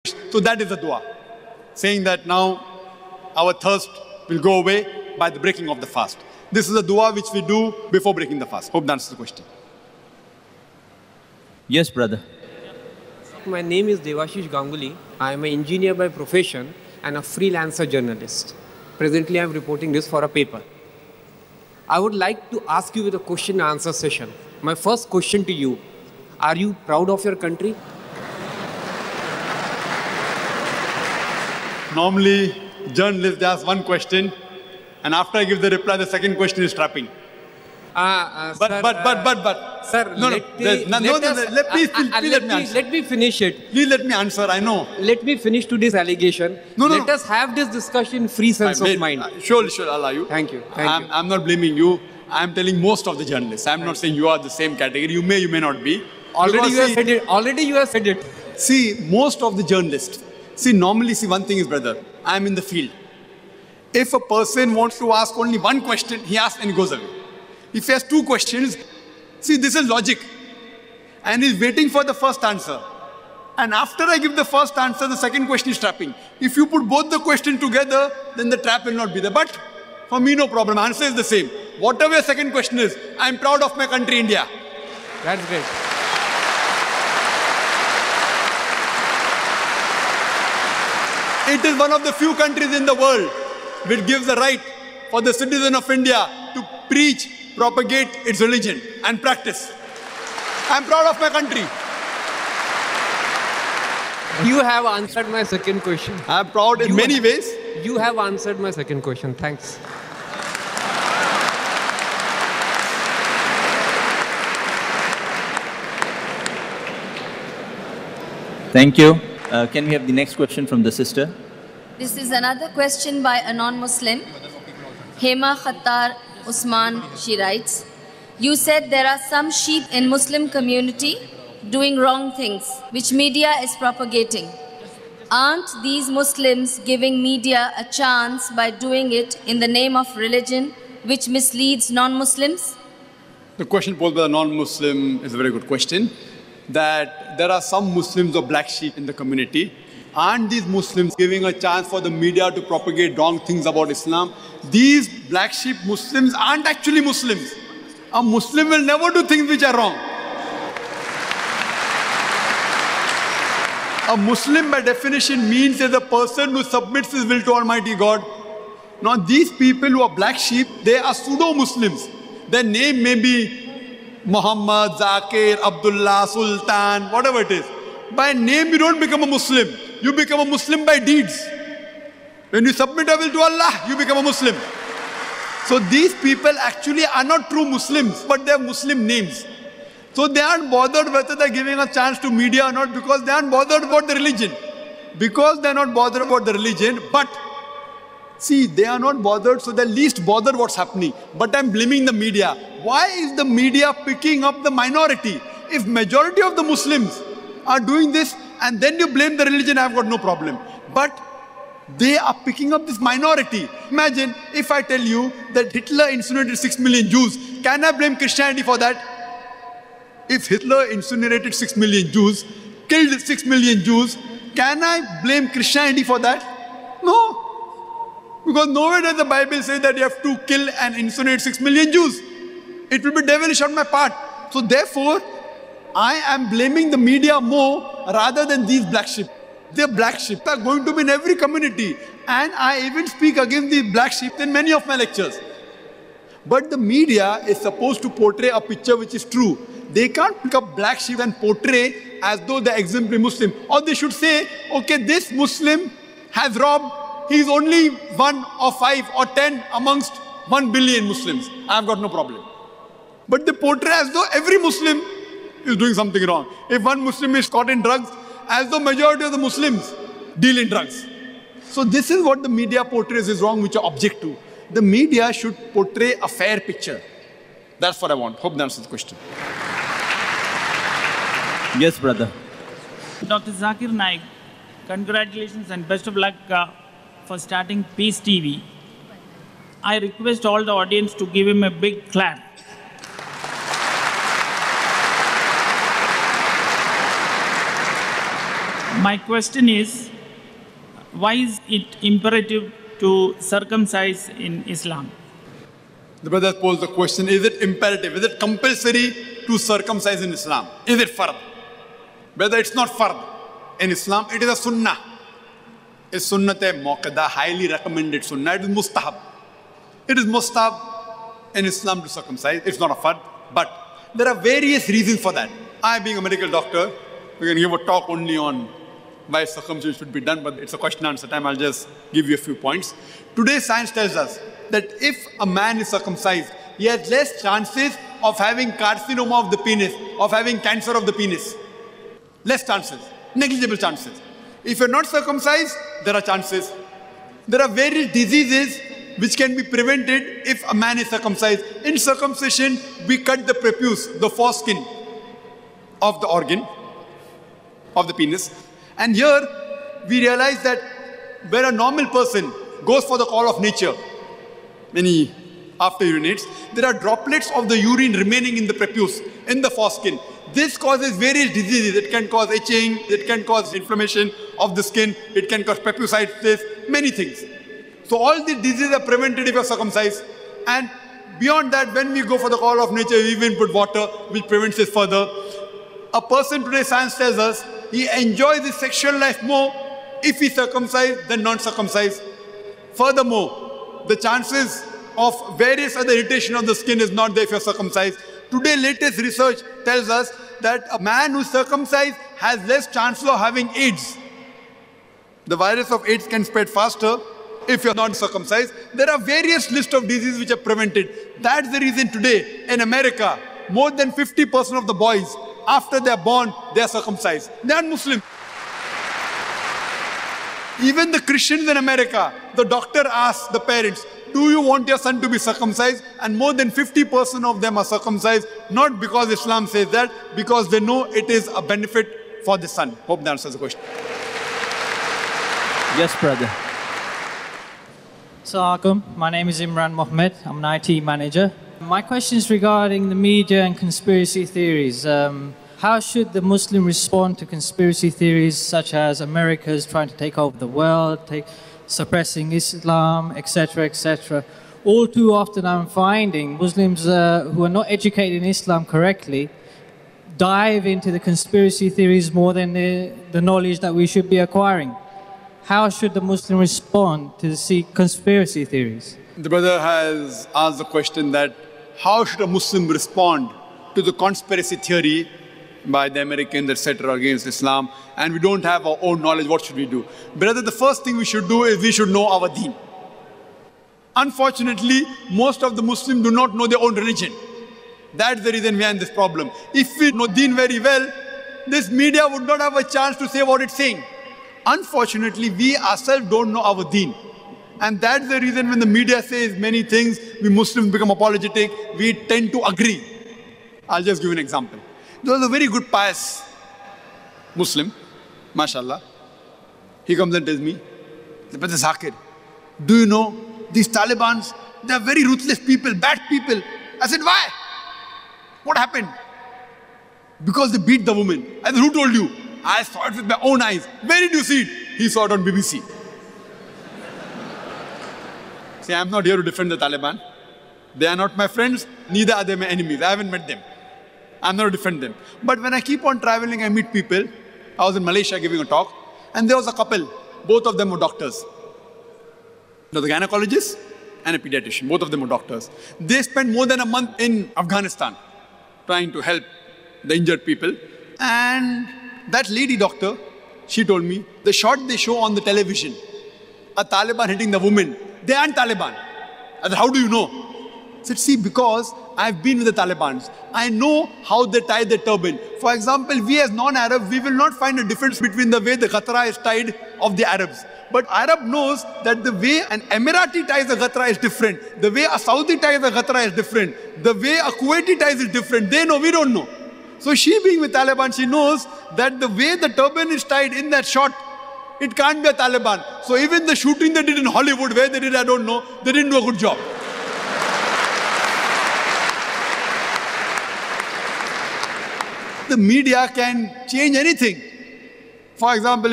So that is the dua, saying that now our thirst will go away by the breaking of the fast. This is a dua which we do before breaking the fast. Hope that answers the question. Yes, brother. My name is Devashish Ganguly. I am an engineer by profession and a freelancer journalist. Presently, I am reporting this for a paper. I would like to ask you with a question and answer session. My first question to you, are you proud of your country? Normally, journalists ask one question, and after I give the reply, the second question is trapping. Sir, let me finish it. Please let me answer, I know. Let me finish to this allegation. Let us have this discussion in free sense of mind. Sure, I'll allow you. Thank you. I'm not blaming you. I'm telling most of the journalists. I'm not saying you are the same category. You may not be. Already you have said it. See, most of the journalists, normally one thing is, brother, I'm in the field. If a person wants to ask only one question, he asks and he goes away. If he has two questions, this is logic. And he's waiting for the first answer. And after I give the first answer, the second question is trapping. If you put both the questions together, then the trap will not be there. But for me, no problem. Answer is the same. Whatever your second question is, I'm proud of my country, India. That's great. It is one of the few countries in the world which gives the right for the citizen of India to preach, propagate its religion and practice. I'm proud of my country. You have answered my second question. I'm proud in many ways. You have answered my second question. Thanks. Thank you. Can we have the next question from the sister? This is another question by a non-Muslim. Hema Khattar Usman, she writes, you said there are some sheep in Muslim community doing wrong things, which media is propagating. Aren't these Muslims giving media a chance by doing it in the name of religion, which misleads non-Muslims? The question posed by a non-Muslim is a very good question. That there are some Muslims or black sheep in the community. Aren't these Muslims giving a chance for the media to propagate wrong things about Islam? These black sheep Muslims aren't actually Muslims. A Muslim will never do things which are wrong. A Muslim by definition means as a person who submits his will to Almighty God. Now these people who are black sheep, they are pseudo-Muslims. Their name may be Muhammad, Zakir, Abdullah, Sultan, whatever it is. By name you don't become a Muslim. You become a Muslim by deeds. When you submit your will to Allah, you become a Muslim. So these people actually are not true Muslims, but they have Muslim names. So they aren't bothered whether they're giving a chance to media or not, because they aren't bothered about the religion. Because they're not bothered about the religion, but they are not bothered, so they're least bothered what's happening. But I'm blaming the media. Why is the media picking up the minority? If majority of the Muslims are doing this, and then you blame the religion, I've got no problem. But they are picking up this minority. Imagine if I tell you that Hitler incinerated 6 million Jews. Can I blame Christianity for that? If Hitler incinerated 6 million Jews, killed 6 million Jews, can I blame Christianity for that? No. Because nowhere does the Bible say that you have to kill and incinerate 6 million Jews. It will be devilish on my part. So therefore, I am blaming the media more rather than these black sheep. The black sheep are going to be in every community. And I even speak against these black sheep in many of my lectures. But the media is supposed to portray a picture which is true. They can't pick up black sheep and portray as though they're exemplary Muslim. Or they should say, okay, this Muslim has robbed. He's only 1 or 5 or 10 amongst 1 billion Muslims. I've got no problem. But they portray as though every Muslim is doing something wrong. If one Muslim is caught in drugs, as though majority of the Muslims deal in drugs. So this is what the media portrays is wrong, which I object to. The media should portray a fair picture. That's what I want. Hope that answers the question. Yes, brother. Dr. Zakir Naik, congratulations and best of luck for starting Peace TV. I request all the audience to give him a big clap. My question is, why is it imperative to circumcise in Islam? The brother posed the question, is it imperative, is it compulsory to circumcise in Islam? Is it fard? Brother, it's not fard. In Islam, it is a sunnah. It's sunnat-e-muqaddah, highly recommended sunnah. It is mustahab. It is mustahab in Islam to circumcise. It's not a fard. But there are various reasons for that. I, being a medical doctor, we can give a talk only on why circumcision should be done, but it's a question and answer time. I'll just give you a few points. Today, science tells us that if a man is circumcised, he has less chances of having carcinoma of the penis, of having cancer of the penis. Less chances, negligible chances. If you're not circumcised, there are chances. There are various diseases which can be prevented if a man is circumcised. In circumcision, we cut the prepuce, the foreskin of the organ, of the penis. And here, we realize that where a normal person goes for the call of nature, when he after urinates, there are droplets of the urine remaining in the prepuce, in the foreskin. This causes various diseases. It can cause itching, it can cause inflammation of the skin, it can cause prepucitis, many things. So all these diseases are prevented if you are circumcised. And beyond that, when we go for the call of nature, we even put water, which prevents this further. A person today, science tells us, he enjoys his sexual life more if he's circumcised than non-circumcised. Furthermore, the chances of various other irritation of the skin is not there if you're circumcised. Today, latest research tells us that a man who's circumcised has less chances of having AIDS. The virus of AIDS can spread faster if you're not circumcised. There are various lists of diseases which are prevented. That's the reason today in America, more than 50% of the boys, after they're born, they're circumcised. They aren't Muslim. Even the Christians in America, the doctor asks the parents, do you want your son to be circumcised? And more than 50% of them are circumcised, not because Islam says that, because they know it is a benefit for the son. Hope that answers the question. Yes, brother. Assalamu alaikum. My name is Imran Mohammed. I'm an IT manager. My question is regarding the media and conspiracy theories. How should the Muslim respond to conspiracy theories such as America's trying to take over the world, suppressing Islam, etc., etc.? All too often I'm finding Muslims who are not educated in Islam correctly dive into the conspiracy theories more than the knowledge that we should be acquiring. How should the Muslim respond to the conspiracy theories? The brother has asked the question that how should a Muslim respond to the conspiracy theory by the Americans, etc., against Islam, and we don't have our own knowledge, what should we do? Brother, the first thing we should do is we should know our deen. Unfortunately, most of the Muslims do not know their own religion. That's the reason we are in this problem. If we know deen very well, this media would not have a chance to say what it's saying. Unfortunately, we ourselves don't know our deen. And that's the reason when the media says many things, we Muslims become apologetic, we tend to agree. I'll just give you an example. There was a very good pious Muslim, mashallah. He comes and tells me, Brother Zakir, do you know these Talibans, they're very ruthless people, bad people. I said, why? What happened? Because they beat the woman. I said, who told you? I saw it with my own eyes. Where did you see it? He saw it on BBC. See, I'm not here to defend the Taliban. They are not my friends, neither are they my enemies. I haven't met them. I'm not to defend them. But when I keep on traveling, I meet people. I was in Malaysia giving a talk, and there was a couple. Both of them were doctors. There was a gynecologist and a pediatrician. Both of them were doctors. They spent more than a month in Afghanistan trying to help the injured people. And that lady doctor, she told me, the shot they show on the television, a Taliban hitting the woman, they aren't Taliban. I said, how do you know? I said, see, because I've been with the Talibans. I know how they tie their turban. For example, we as non-Arabs, we will not find a difference between the way the ghatra is tied of the Arabs. But Arab knows that the way an Emirati ties the ghatra is different. The way a Saudi ties the ghatra is different. The way a Kuwaiti ties is different. They know, we don't know. So she being with Taliban, she knows that the way the turban is tied in that shot, it can't be a Taliban. So even the shooting they did in Hollywood, where they did, I don't know, they didn't do a good job. The media can change anything. For example,